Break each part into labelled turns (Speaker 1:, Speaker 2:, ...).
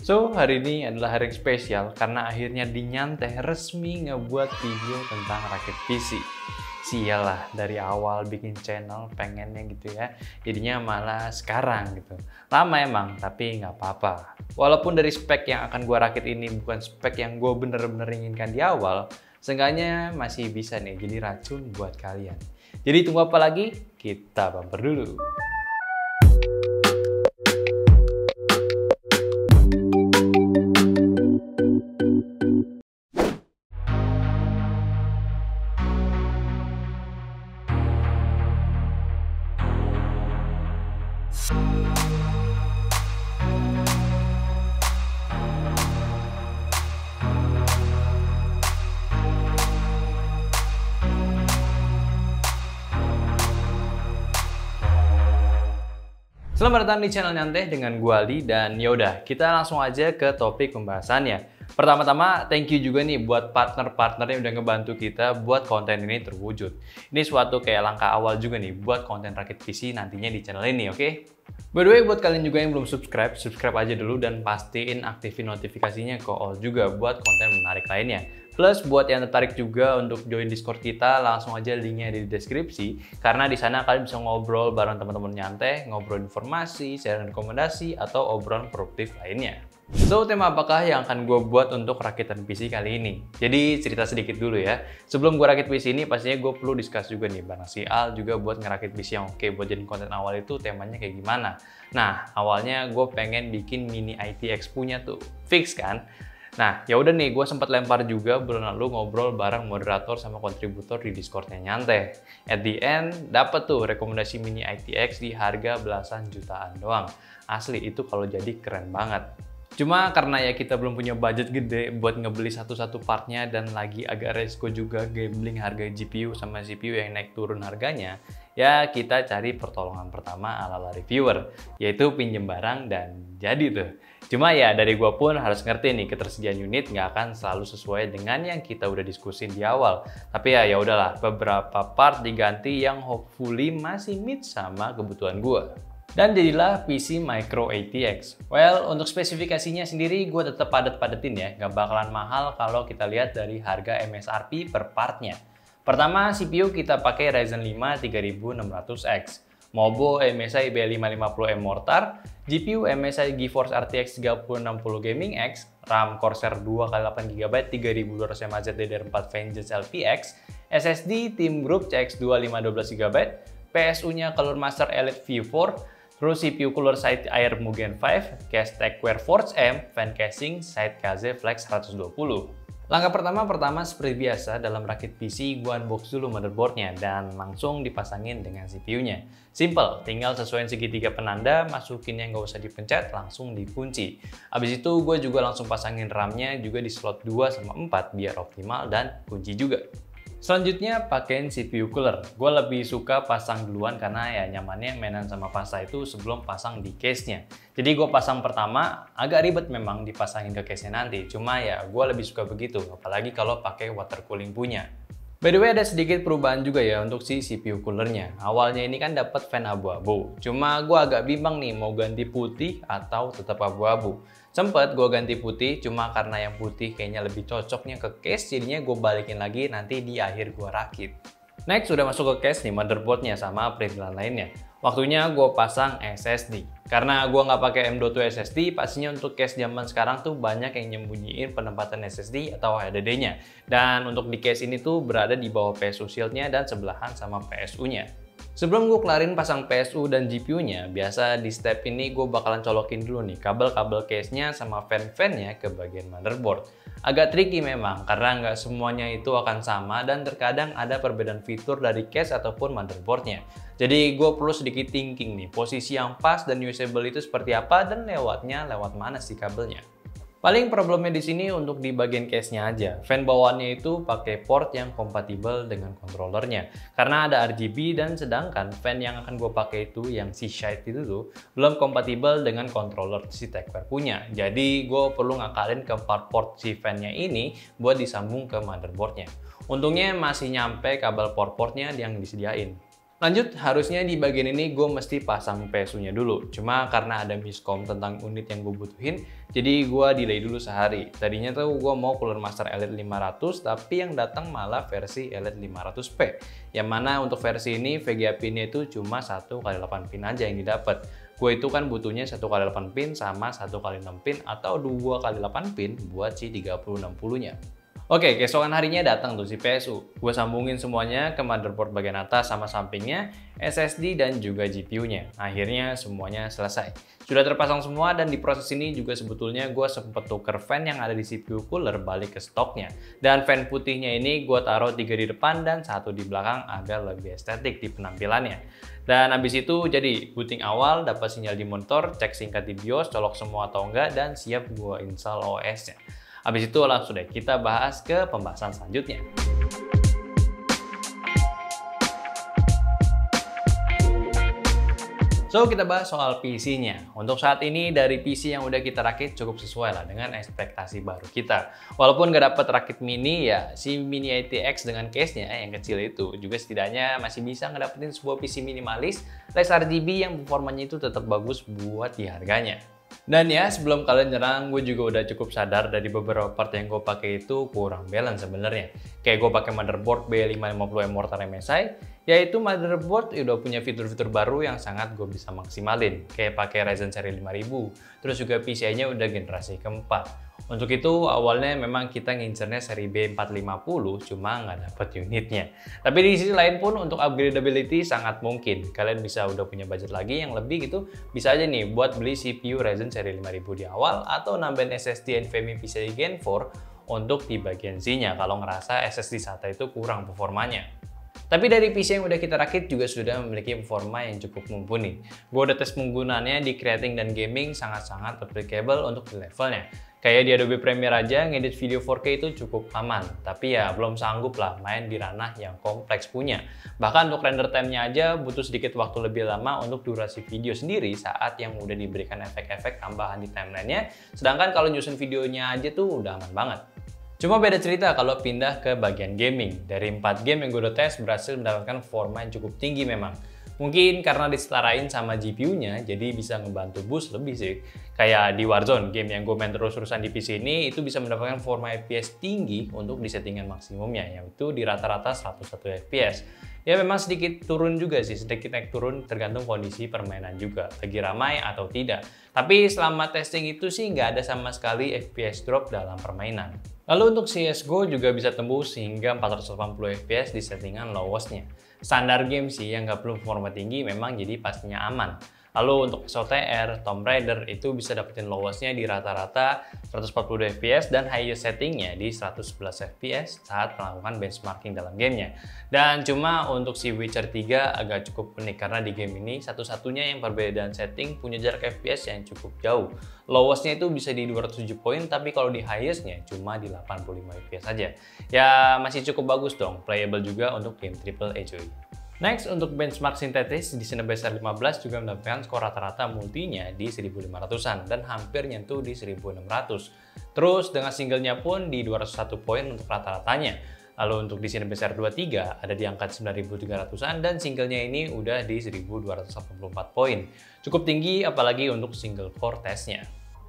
Speaker 1: So, hari ini adalah hari yang spesial karena akhirnya Dinyanteh resmi ngebuat video tentang rakit PC. Sialah, dari awal bikin channel pengennya gitu ya, jadinya malah sekarang gitu. Lama emang, tapi nggak apa-apa. Walaupun dari spek yang akan gua rakit ini bukan spek yang gue bener-bener inginkan di awal, seenggaknya masih bisa nih jadi racun buat kalian. Jadi tunggu apa lagi? Kita bumper dulu. Selamat datang di channel Nyanteh dengan gua Ali, dan yaudah kita langsung aja ke topik pembahasannya. Pertama-tama thank you juga nih buat partner-partner yang udah ngebantu kita buat konten ini terwujud. Ini suatu kayak langkah awal juga nih buat konten rakit PC nantinya di channel ini, oke? By the way, buat kalian juga yang belum subscribe aja dulu dan pastiin aktifin notifikasinya ke all juga buat konten menarik lainnya. Plus buat yang tertarik juga untuk join Discord kita, langsung aja linknya di deskripsi. Karena di sana kalian bisa ngobrol bareng teman-teman Nyanteh, ngobrol informasi, share rekomendasi, atau obrolan produktif lainnya. So, tema apakah yang akan gue buat untuk rakitan PC kali ini? Jadi cerita sedikit dulu ya. Sebelum gue rakit PC ini, pastinya gue perlu discuss juga nih bareng si Al juga buat ngerakit PC yang oke buat jadi konten awal itu temanya kayak gimana. Nah, awalnya gue pengen bikin mini ITX punya tuh, fix kan? Nah, ya udah nih, gue sempat lempar juga bulan lalu ngobrol bareng moderator sama kontributor di Discordnya Nyanteh. At the end, dapet tuh rekomendasi mini ITX di harga belasan jutaan doang. Asli, itu kalau jadi keren banget. Cuma karena ya kita belum punya budget gede buat ngebeli satu-satu partnya dan lagi agak resiko juga gambling harga GPU sama CPU yang naik turun harganya, ya kita cari pertolongan pertama ala-ala reviewer, yaitu pinjem barang dan jadi tuh. Cuma ya dari gua pun harus ngerti nih, ketersediaan unit nggak akan selalu sesuai dengan yang kita udah diskusin di awal. Tapi ya udahlah, beberapa part diganti yang hopefully masih meet sama kebutuhan gua. Dan jadilah PC Micro ATX. Well, untuk spesifikasinya sendiri gue tetap padet-padetin ya, nggak bakalan mahal kalau kita lihat dari harga MSRP per partnya. Pertama, CPU kita pakai Ryzen 5 3600X, Mobo MSI B550M Mortar, GPU MSI GeForce RTX 3060 Gaming X, RAM Corsair 2x8GB 3200 mAh DDR4 Vengeance LPX, SSD Team Group CX2 512GB, PSU-nya Cooler Master Elite V4, terus CPU Cooler Side Air Mugen 5, case Techwear Forge M, fan casing Side KZ Flex 120. Langkah pertama seperti biasa dalam rakit PC, gua unbox dulu motherboardnya dan langsung dipasangin dengan CPU-nya. Simple, tinggal sesuaiin segitiga penanda, masukin yang nggak usah dipencet, langsung dikunci. Abis itu gue juga langsung pasangin RAM-nya juga di slot 2 sama 4 biar optimal dan kunci juga. Selanjutnya pakein CPU cooler. Gue lebih suka pasang duluan karena ya nyamannya mainan sama pasta itu sebelum pasang di case-nya. Jadi gue pasang pertama, agak ribet memang dipasangin ke case-nya nanti. Cuma ya gue lebih suka begitu, apalagi kalau pakai water cooling punya. By the way, ada sedikit perubahan juga ya untuk si CPU coolernya. Awalnya ini kan dapat fan abu-abu. Cuma gue agak bimbang nih mau ganti putih atau tetap abu-abu. Sempet gue ganti putih, cuma karena yang putih kayaknya lebih cocoknya ke case, jadinya gue balikin lagi nanti di akhir gue rakit. Next, udah masuk ke case nih motherboardnya sama perintilan lainnya. Waktunya gue pasang SSD. Karena gue nggak pakai M.2 SSD, pastinya untuk case zaman sekarang tuh banyak yang nyembunyiin penempatan SSD atau HDD-nya. Dan untuk di case ini tuh berada di bawah PSU shieldnya dan sebelahan sama PSU-nya. Sebelum gue kelarin pasang PSU dan GPU-nya, biasa di step ini gue bakalan colokin dulu nih kabel-kabel case-nya sama fan-fan-nya ke bagian motherboard. Agak tricky memang, karena nggak semuanya itu akan sama dan terkadang ada perbedaan fitur dari case ataupun motherboard-nya. Jadi gue perlu sedikit thinking nih, posisi yang pas dan usable itu seperti apa dan lewatnya lewat mana sih kabelnya. Paling problemnya di sini untuk di bagian case-nya aja. Fan bawaannya itu pakai port yang kompatibel dengan controllernya. Karena ada RGB dan sedangkan fan yang akan gue pakai itu yang si Shide itu tuh belum kompatibel dengan controller si Techwear punya. Jadi gue perlu ngakalin keempat port si fan-nya ini buat disambung ke motherboardnya. Untungnya masih nyampe kabel port-portnya yang disediain. Lanjut, harusnya di bagian ini gue mesti pasang PSU-nya dulu. Cuma karena ada miskom tentang unit yang gue butuhin, jadi gue delay dulu sehari. Tadinya tuh gue mau Cooler Master Elite 500, tapi yang datang malah versi Elite 500P. Yang mana untuk versi ini VGA pin-nya itu cuma 1x8 pin aja yang didapat. Gue itu kan butuhnya 1x8 pin sama 1x6 pin atau 2x8 pin buat si 3060-nya. Oke, keesokan harinya datang tuh si PSU. Gue sambungin semuanya ke motherboard bagian atas sama sampingnya, SSD dan juga GPU-nya. Akhirnya semuanya selesai. Sudah terpasang semua dan di proses ini juga sebetulnya gue sempet tuker fan yang ada di CPU cooler balik ke stoknya. Dan fan putihnya ini gue taruh 3 di depan dan 1 di belakang agar lebih estetik di penampilannya. Dan habis itu jadi booting awal, dapat sinyal di monitor, cek singkat di BIOS, colok semua atau enggak, dan siap gue install OS-nya. Habis itu langsung deh kita bahas ke pembahasan selanjutnya. So, kita bahas soal PC-nya. Untuk saat ini dari PC yang udah kita rakit cukup sesuai lah dengan ekspektasi baru kita. Walaupun nggak dapet rakit mini ya, si Mini ATX dengan case-nya yang kecil itu juga setidaknya masih bisa ngedapetin sebuah PC minimalis, les RGB yang performanya itu tetap bagus buat di harganya. Dan ya, sebelum kalian nyerang, gue juga udah cukup sadar dari beberapa part yang gue pakai itu kurang balance sebenarnya. Kayak gue pakai motherboard B550M Mortar MSI, yaitu motherboard udah punya fitur-fitur baru yang sangat gue bisa maksimalin. Kayak pakai Ryzen seri 5000, terus juga PCI-nya udah generasi keempat. Untuk itu awalnya memang kita ngincernya seri B450, cuma nggak dapet unitnya. Tapi di sisi lain pun untuk upgradability sangat mungkin. Kalian bisa udah punya budget lagi yang lebih gitu, bisa aja nih buat beli CPU Ryzen seri 5000 di awal atau nambahin SSD NVMe PCIe Gen 4 untuk di bagian C-nya kalau ngerasa SSD SATA itu kurang performanya. Tapi dari PC yang udah kita rakit juga sudah memiliki performa yang cukup mumpuni. Gue udah tes penggunaannya di creating dan gaming sangat-sangat applicable untuk di levelnya. Kayak di Adobe Premiere aja, ngedit video 4K itu cukup aman. Tapi ya belum sanggup lah main di ranah yang kompleks punya. Bahkan untuk render time-nya aja butuh sedikit waktu lebih lama untuk durasi video sendiri saat yang udah diberikan efek-efek tambahan di timeline-nya. Sedangkan kalau nyusun videonya aja tuh udah aman banget. Cuma beda cerita kalau pindah ke bagian gaming. Dari 4 game yang gue udah tes berhasil mendapatkan performa yang cukup tinggi memang. Mungkin karena disetarain sama GPU-nya, jadi bisa ngebantu boost lebih sih. Kayak di Warzone, game yang gue main terus-terusan di PC ini, itu bisa mendapatkan performa FPS tinggi untuk di settingan maksimumnya, yaitu di rata-rata 101 FPS. Ya memang sedikit turun juga sih, sedikit naik turun tergantung kondisi permainan juga, lagi ramai atau tidak. Tapi selama testing itu sih nggak ada sama sekali FPS drop dalam permainan. Lalu untuk CSGO juga bisa tembus hingga 480 FPS di settingan lowest-nya. Standar game sih yang nggak perlu performa tinggi memang jadi pastinya aman. Lalu untuk SOTR, Tomb Raider itu bisa dapetin lowest-nya di rata-rata 140 fps dan highest settingnya di 111 fps saat melakukan benchmarking dalam gamenya. Dan cuma untuk si Witcher 3 agak cukup unik karena di game ini satu-satunya yang perbedaan setting punya jarak fps yang cukup jauh. Lowest-nya itu bisa di 207 poin, tapi kalau di highest-nya cuma di 85 fps saja. Ya masih cukup bagus dong, playable juga untuk game AAA cuy. Next, untuk benchmark sintetis di Cinebench R15 juga mendapatkan skor rata-rata multinya di 1500-an dan hampir nyentuh di 1600. Terus dengan singlenya pun di 201 poin untuk rata-ratanya. Lalu untuk di Cinebench R23 ada di angka 9300-an dan singlenya ini udah di 1284 poin. Cukup tinggi apalagi untuk single core testnya.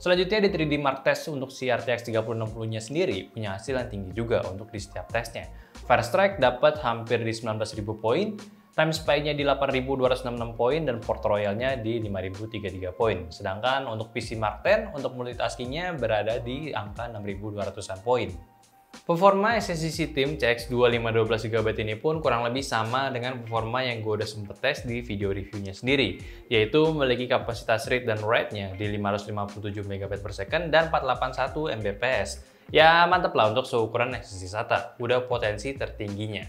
Speaker 1: Selanjutnya di 3D Mark Test untuk si RTX 3060-nya sendiri punya hasil yang tinggi juga untuk di setiap tesnya. First Strike dapat hampir di 19.000 poin, Time Spy-nya di 8.266 poin, dan Port Royal-nya di 5.033 poin. Sedangkan untuk PC Mark X untuk multitasking-nya berada di angka 6.200-an poin. Performa SSD Citim CX2512GB ini pun kurang lebih sama dengan performa yang gue udah sempet tes di video reviewnya sendiri, yaitu memiliki kapasitas read dan write-nya di 557 MB/s dan 481 Mbps. Ya mantep lah untuk seukuran SSD SATA, udah potensi tertingginya.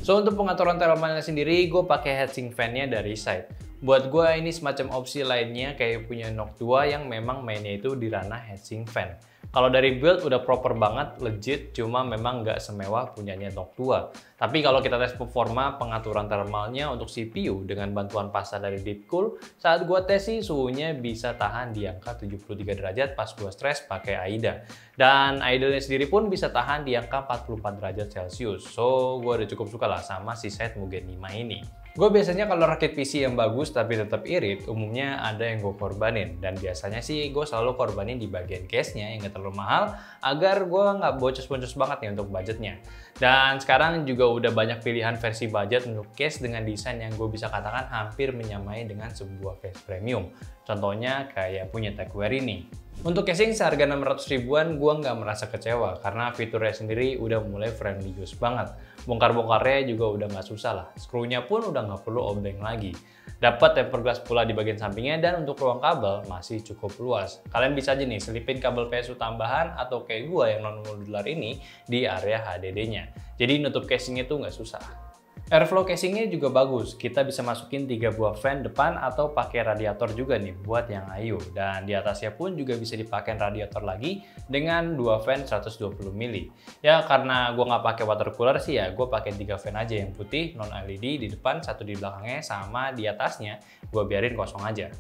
Speaker 1: So untuk pengaturan thermalnya sendiri, gue pakai heatsink fan-nya dari Side. Buat gue ini semacam opsi lainnya kayak punya Note 2 yang memang mainnya itu di ranah heatsink fan. Kalau dari build udah proper banget, legit, cuma memang nggak semewah punyanya Note 2. Tapi kalau kita tes performa pengaturan thermalnya untuk CPU dengan bantuan pasta dari Deepcool, saat gua tes sih suhunya bisa tahan di angka 73 derajat pas gua stres pakai AIDA. Dan idle-nya sendiri pun bisa tahan di angka 44 derajat Celcius. So, gua udah cukup suka lah sama si set Mugen 5 ini. Gue biasanya kalau rakit PC yang bagus tapi tetap irit, umumnya ada yang gue korbanin. Dan biasanya sih gue selalu korbanin di bagian case-nya yang gak terlalu mahal, agar gue nggak boncos-boncos banget nih untuk budgetnya. Dan sekarang juga udah banyak pilihan versi budget untuk case dengan desain yang gue bisa katakan hampir menyamai dengan sebuah case premium. Contohnya kayak punya Techwear ini. Untuk casing seharga 600 ribuan gue nggak merasa kecewa karena fiturnya sendiri udah mulai friendly use banget. Bongkar-bongkarnya juga udah nggak susah lah. Skrunya pun udah nggak perlu obeng lagi. Dapat tempered glass pula di bagian sampingnya dan untuk ruang kabel masih cukup luas. Kalian bisa aja nih selipin kabel PSU tambahan atau kayak gue yang non-modular ini di area HDD-nya. Jadi nutup casingnya tuh nggak susah. Airflow casingnya juga bagus, kita bisa masukin 3 buah fan depan atau pakai radiator juga nih buat yang ayu. Dan di atasnya pun juga bisa dipakai radiator lagi dengan 2 fan 120 mili. Ya karena gue nggak pakai water cooler sih ya, gue pakai 3 fan aja yang putih non LED di depan, 1 di belakangnya, sama di atasnya gue biarin kosong aja.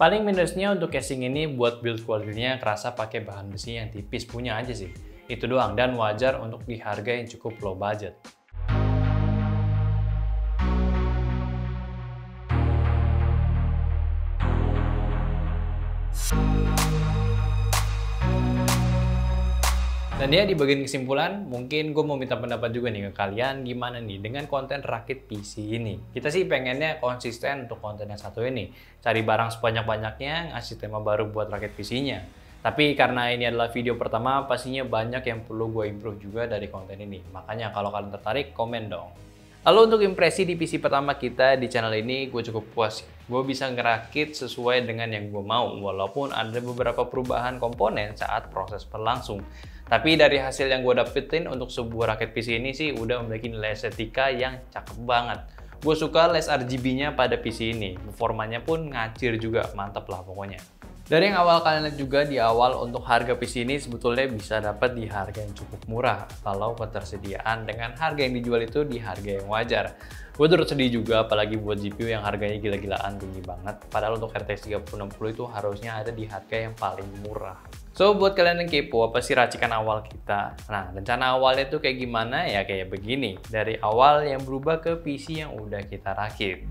Speaker 1: Paling minusnya untuk casing ini buat build quality-nya kerasa pakai bahan besi yang tipis punya aja sih. Itu doang dan wajar untuk di harga yang cukup low budget. Dan ya di bagian kesimpulan, mungkin gue mau minta pendapat juga nih ke kalian gimana nih dengan konten rakit PC ini. Kita sih pengennya konsisten untuk konten yang satu ini. Cari barang sebanyak-banyaknya, ngasih tema baru buat rakit PC-nya. Tapi karena ini adalah video pertama, pastinya banyak yang perlu gue improve juga dari konten ini. Makanya kalau kalian tertarik, komen dong. Lalu untuk impresi di PC pertama kita di channel ini, gue cukup puas. Gue bisa ngerakit sesuai dengan yang gue mau, walaupun ada beberapa perubahan komponen saat proses berlangsung. Tapi dari hasil yang gue dapetin untuk sebuah rakit PC ini sih udah memiliki nilai estetika yang cakep banget. Gue suka les RGB-nya pada PC ini, performanya pun ngacir juga, mantep lah pokoknya. Dari yang awal kalian lihat juga di awal untuk harga PC ini sebetulnya bisa dapat di harga yang cukup murah kalau ketersediaan dengan harga yang dijual itu di harga yang wajar. Gue turut sedih juga apalagi buat GPU yang harganya gila-gilaan tinggi banget. Padahal untuk RTX 3060 itu harusnya ada di harga yang paling murah. So buat kalian yang kepo apa sih racikan awal kita? Nah rencana awalnya tuh kayak gimana ya, kayak begini. Dari awal yang berubah ke PC yang udah kita rakit.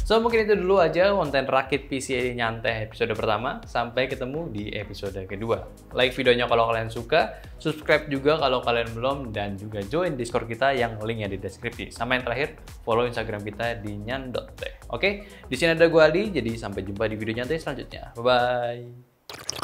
Speaker 1: So mungkin itu dulu aja konten rakit PC nyantai episode pertama. Sampai ketemu di episode kedua. Like videonya kalau kalian suka, subscribe juga kalau kalian belum, dan juga join Discord kita yang linknya di deskripsi. Sama yang terakhir, follow Instagram kita di nyan.tech. Oke, di sini ada gue Ali, jadi sampai jumpa di video nyantai selanjutnya. Bye bye.